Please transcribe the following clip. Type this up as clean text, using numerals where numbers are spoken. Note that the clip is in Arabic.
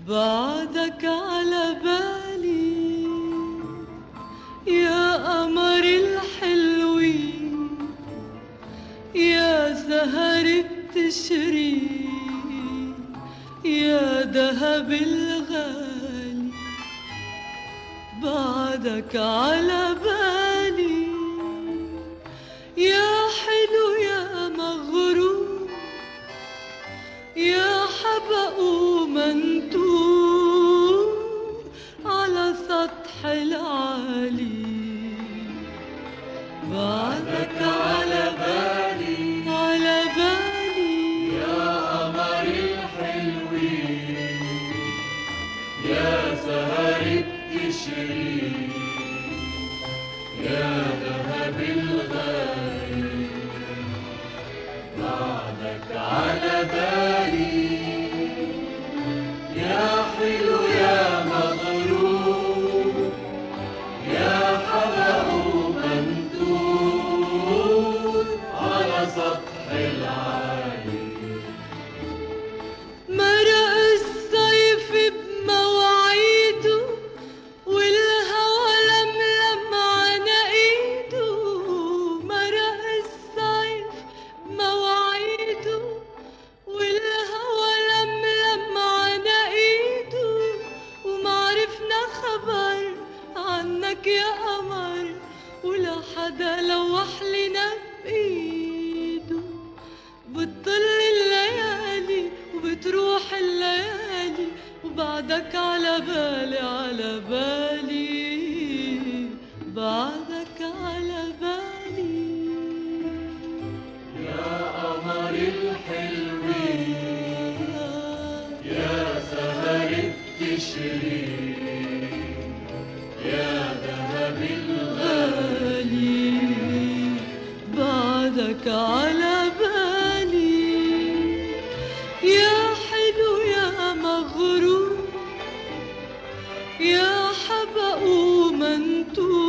بعدك على بالي يا قمر الحلوين، يا سهر بتشري، يا دهب الغالي. بعدك على بالي يا حلو يا مغرور، يا حبق ومنتور على سطح العالي. بعدك على بالي على بالي يا قمر الحلوين، يا سهر بتشري، يا ذهب الغالي. بعدك على بالي يا حلو يا مغرور، يا حبق ومنتور على سطح العالي. مرق الصيف بمواعيده والهوى لملم على ايده. مرق الصيف بمواعيده والهوى لملم على ايده. ومعرفنا خبر عنك يا قمر، ولا حدا لوح لنا بايده. بتطل الليالي وبتروح الليالي، وبعدك على بالي على بالي. بعدك على بالي يا قمر الحلوين، يا سهر بتشري، يا ذهب الغالي. بعدك على بالي يا حلو يا مغرور، يا حبق ومنتور